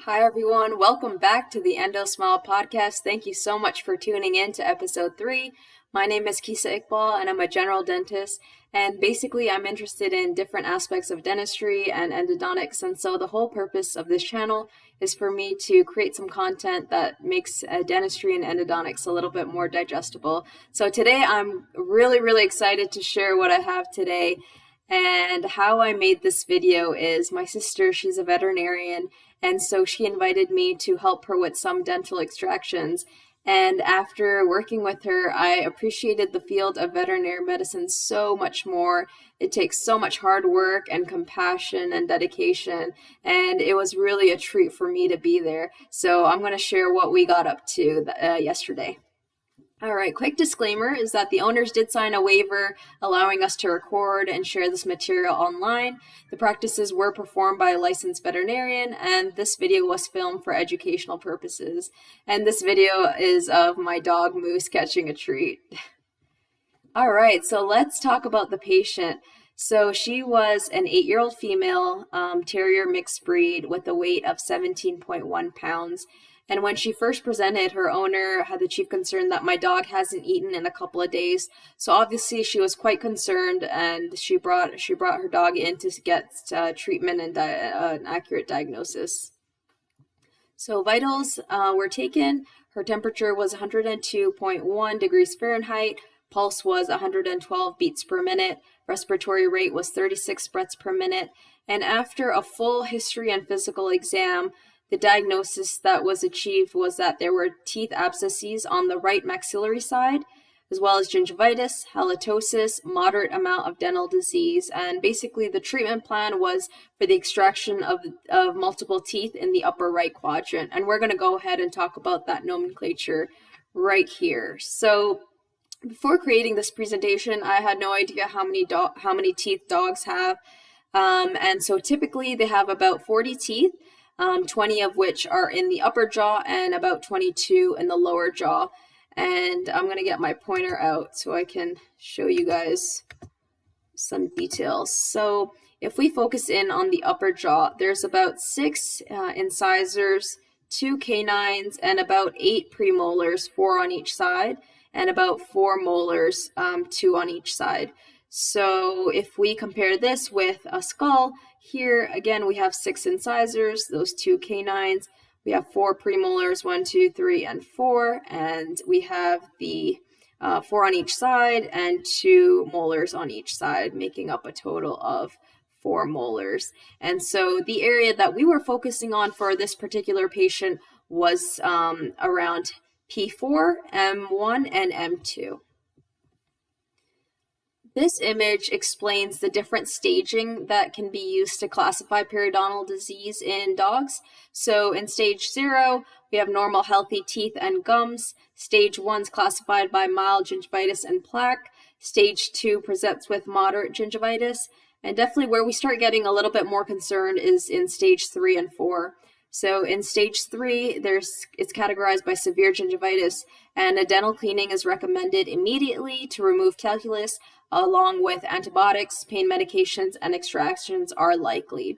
Hi, everyone. Welcome back to the Endo Smile podcast. Thank you so much for tuning in to episode 3. My name is Kisa Iqbal, and I'm a general dentist. And basically, I'm interested in different aspects of dentistry and endodontics. And so the whole purpose of this channel is for me to create some content that makes dentistry and endodontics a little bit more digestible. So today, I'm really excited to share what I have today. And how I made this video is my sister, she's a veterinarian, and so she invited me to help her with some dental extractions. And after working with her, I appreciated the field of veterinary medicine so much more. It takes so much hard work and compassion and dedication, and it was really a treat for me to be there. So I'm going to share what we got up to yesterday. All right, quick disclaimer is that the owners did sign a waiver allowing us to record and share this material online. The practices were performed by a licensed veterinarian, and this video was filmed for educational purposes. And this video is of my dog Moose catching a treat. All right, so let's talk about the patient. So she was an 8-year-old female terrier mixed breed with a weight of 17.1 pounds. And when she first presented, her owner had the chief concern that my dog hasn't eaten in a couple of days. So obviously she was quite concerned, and she brought her dog in to get treatment and an accurate diagnosis. So vitals were taken. Her temperature was 102.1 degrees Fahrenheit. Pulse was 112 beats per minute. Respiratory rate was 36 breaths per minute. And after a full history and physical exam, the diagnosis that was achieved was that there were teeth abscesses on the right maxillary side, as well as gingivitis, halitosis, moderate amount of dental disease. And basically the treatment plan was for the extraction of multiple teeth in the upper right quadrant. And we're going to go ahead and talk about that nomenclature right here. So before creating this presentation, I had no idea how many teeth dogs have. And so typically they have about 40 teeth. 20 of which are in the upper jaw and about 22 in the lower jaw. And I'm going to get my pointer out so I can show you guys some details. So if we focus in on the upper jaw, there's about 6 incisors, 2 canines, and about 8 premolars, 4 on each side, and about 4 molars, 2 on each side. So if we compare this with a skull, here again we have 6 incisors, those 2 canines, we have 4 premolars, 1, 2, 3, and 4, and we have the 4 on each side and 2 molars on each side, making up a total of 4 molars. And so the area that we were focusing on for this particular patient was around P4, M1, and M2. This image explains the different staging that can be used to classify periodontal disease in dogs. So in stage 0, we have normal healthy teeth and gums. Stage 1 is classified by mild gingivitis and plaque. Stage 2 presents with moderate gingivitis. And definitely where we start getting a little bit more concerned is in stage 3 and 4. So in stage 3, it's categorized by severe gingivitis, and a dental cleaning is recommended immediately to remove calculus, along with antibiotics, pain medications, and extractions are likely.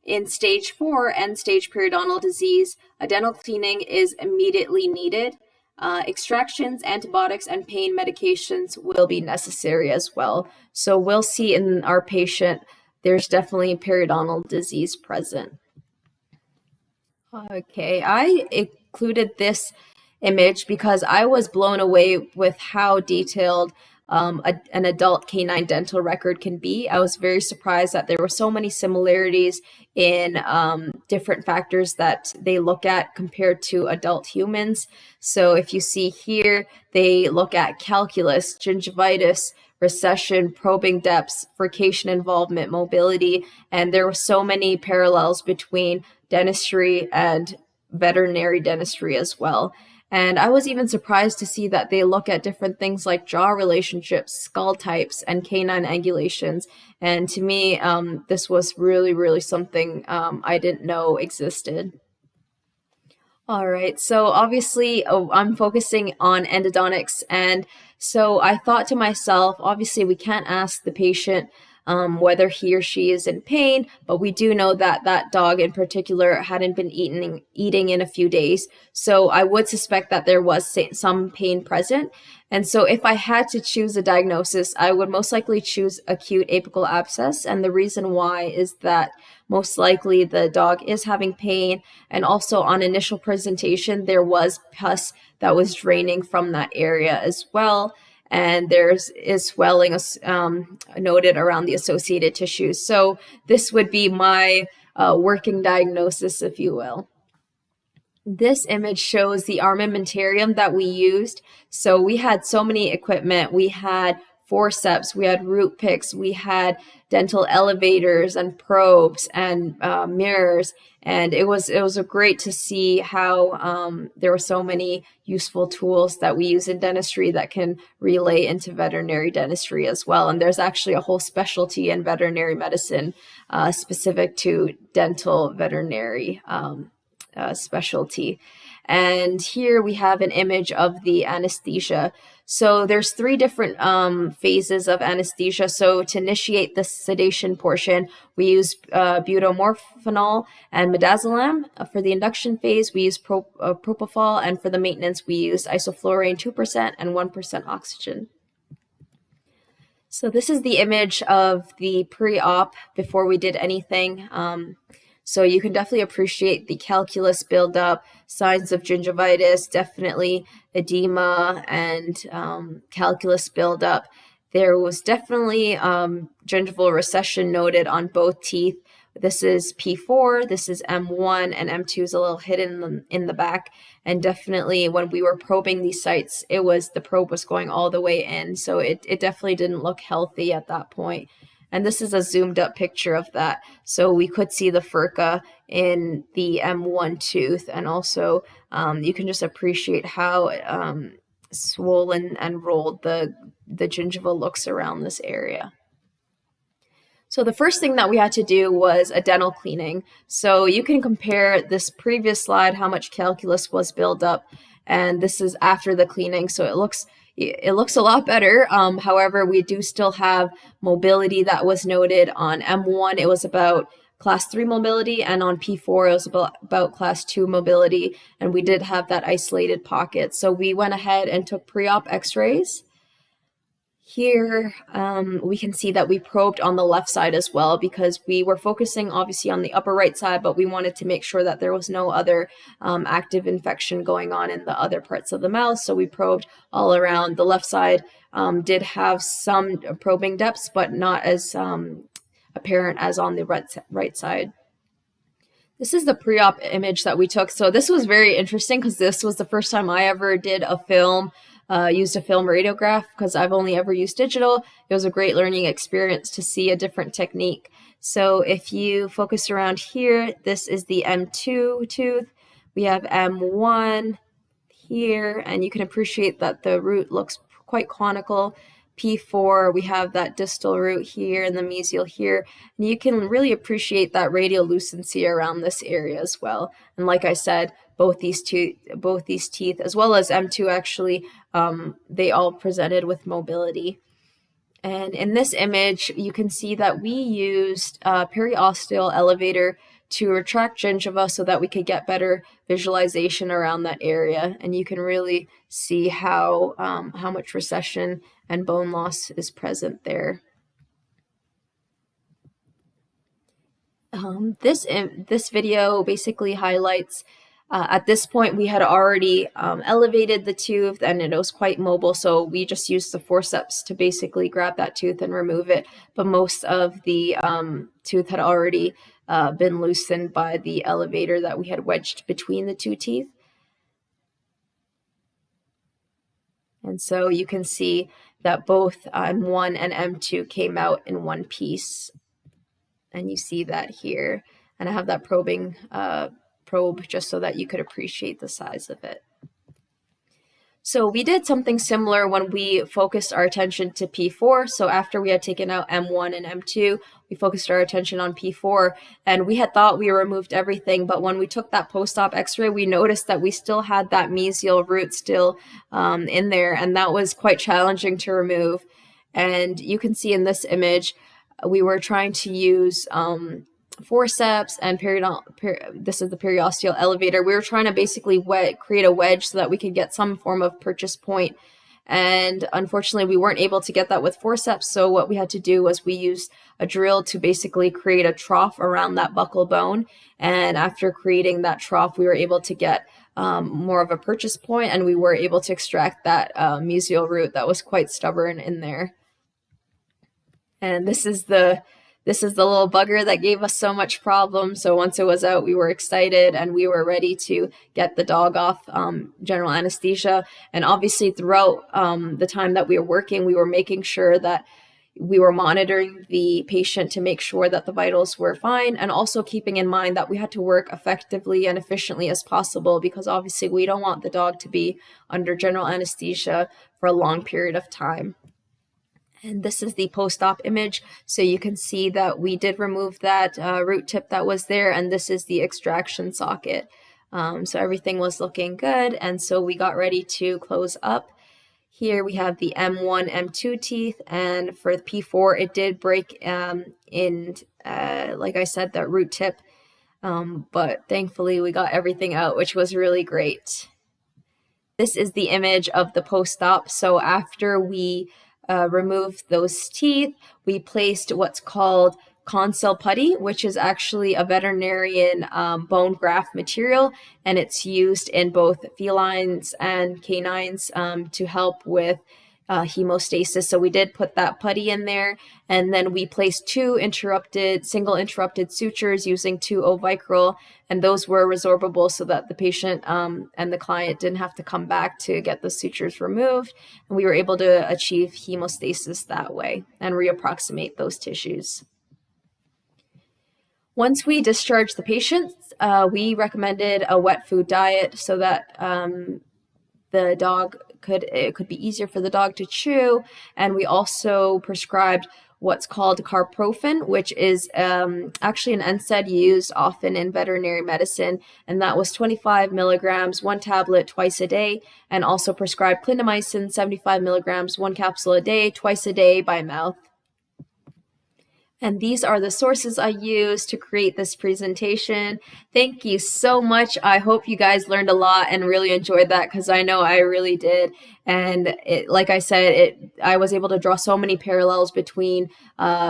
In stage 4, end-stage periodontal disease, a dental cleaning is immediately needed. Extractions, antibiotics, and pain medications will be necessary as well. So we'll see in our patient, there's definitely periodontal disease present. Okay, I included this image because I was blown away with how detailed an adult canine dental record can be. I was very surprised that there were so many similarities in different factors that they look at compared to adult humans. So if you see here, they look at calculus, gingivitis, recession, probing depths, furcation involvement, mobility, and there were so many parallels between dentistry and veterinary dentistry as well. And I was even surprised to see that they look at different things like jaw relationships, skull types, and canine angulations. And to me, this was really something I didn't know existed. All right, so obviously I'm focusing on endodontics, and so I thought to myself, obviously we can't ask the patient whether he or she is in pain, but we do know that that dog in particular hadn't been eating in a few days. So I would suspect that there was some pain present. And so if I had to choose a diagnosis, I would most likely choose acute apical abscess. And the reason why is that most likely the dog is having pain. And also on initial presentation, there was pus that was draining from that area as well. And is swelling noted around the associated tissues. So this would be my working diagnosis, if you will. This image shows the armamentarium that we used. So we had so many equipment. We had forceps, we had root picks, we had dental elevators and probes and mirrors. And it was great to see how there were so many useful tools that we use in dentistry that can relay into veterinary dentistry as well. And there's actually a whole specialty in veterinary medicine specific to dental veterinary specialty. And here we have an image of the anesthesia. So there's 3 different phases of anesthesia. So to initiate the sedation portion, we use butamorphanol and midazolam. For the induction phase, we use propofol, and for the maintenance, we use isoflurane 2% and 1% oxygen. So this is the image of the pre-op before we did anything. So you can definitely appreciate the calculus buildup, signs of gingivitis, definitely edema and calculus buildup. There was definitely gingival recession noted on both teeth. This is P4, this is M1, and M2 is a little hidden in the back. And definitely when we were probing these sites, the probe was going all the way in. So it definitely didn't look healthy at that point. And this is a zoomed up picture of that. So we could see the furca in the M1 tooth. And also you can just appreciate how swollen and rolled the gingiva looks around this area. So the first thing that we had to do was a dental cleaning. So you can compare this previous slide, how much calculus was built up, and this is after the cleaning. So it looks a lot better. However, we do still have mobility that was noted. On M1, it was about class 3 mobility, and on P4, it was about class 2 mobility, and we did have that isolated pocket. So we went ahead and took pre-op x-rays. Here, we can see that we probed on the left side as well, because we were focusing obviously on the upper right side, but we wanted to make sure that there was no other active infection going on in the other parts of the mouth. So we probed all around. The left side did have some probing depths, but not as apparent as on the right side. This is the pre-op image that we took. So this was very interesting because this was the first time I ever did used a film radiograph, because I've only ever used digital. It was a great learning experience to see a different technique. So if you focus around here, this is the M2 tooth. We have M1 here, and you can appreciate that the root looks quite conical. P4, we have that distal root here and the mesial here. And you can really appreciate that radiolucency around this area as well. And like I said, both these teeth, as well as M2 actually, they all presented with mobility. And in this image, you can see that we used a periosteal elevator to retract gingiva so that we could get better visualization around that area. And you can really see how much recession and bone loss is present there. This video basically highlights at this point, we had already elevated the tooth and it was quite mobile, so we just used the forceps to basically grab that tooth and remove it. But most of the tooth had already been loosened by the elevator that we had wedged between the 2 teeth. And so you can see that both M1 and M2 came out in one piece. And you see that here. And I have that probe just so that you could appreciate the size of it. So we did something similar when we focused our attention to P4. So after we had taken out M1 and M2, we focused our attention on P4, and we had thought we removed everything. But when we took that post-op x-ray, we noticed that we still had that mesial root still in there, and that was quite challenging to remove. And you can see in this image, we were trying to use forceps and this is the periosteal elevator. We were trying to basically create a wedge so that we could get some form of purchase point. And unfortunately, we weren't able to get that with forceps. So what we had to do was we used a drill to basically create a trough around that buccal bone. And after creating that trough, we were able to get more of a purchase point, and we were able to extract that mesial root that was quite stubborn in there. And this is the little bugger that gave us so much problem. So once it was out, we were excited and we were ready to get the dog off general anesthesia. And obviously throughout the time that we were working, we were making sure that we were monitoring the patient to make sure that the vitals were fine, and also keeping in mind that we had to work effectively and efficiently as possible, because obviously we don't want the dog to be under general anesthesia for a long period of time. And this is the post-op image. So you can see that we did remove that root tip that was there, and this is the extraction socket. So everything was looking good, and so we got ready to close up. Here we have the M1, M2 teeth, and for the P4, it did break like I said, that root tip, but thankfully we got everything out, which was really great. This is the image of the post-op. So after we removed those teeth, we placed what's called console putty, which is actually a veterinarian bone graft material, and it's used in both felines and canines to help with hemostasis. So we did put that putty in there, and then we placed single interrupted sutures using 2O Vicryl, and those were resorbable so that the patient and the client didn't have to come back to get the sutures removed, and we were able to achieve hemostasis that way and reapproximate those tissues. Once we discharged the patients, we recommended a wet food diet so that the dog it could be easier for the dog to chew. And we also prescribed what's called carprofen, which is actually an NSAID used often in veterinary medicine, and that was 25 milligrams, 1 tablet twice a day, and also prescribed clindamycin, 75 milligrams, 1 capsule a day, twice a day by mouth. And these are the sources I used to create this presentation. Thank you so much. I hope you guys learned a lot and really enjoyed that, because I know I really did. And like I said, I was able to draw so many parallels between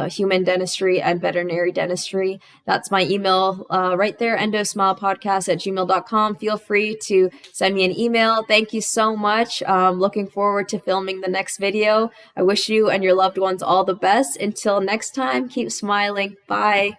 human dentistry and veterinary dentistry. That's my email right there, endosmilepodcast@gmail.com. Feel free to send me an email. Thank you so much. Looking forward to filming the next video. I wish you and your loved ones all the best. Until next time, keep smiling. Bye.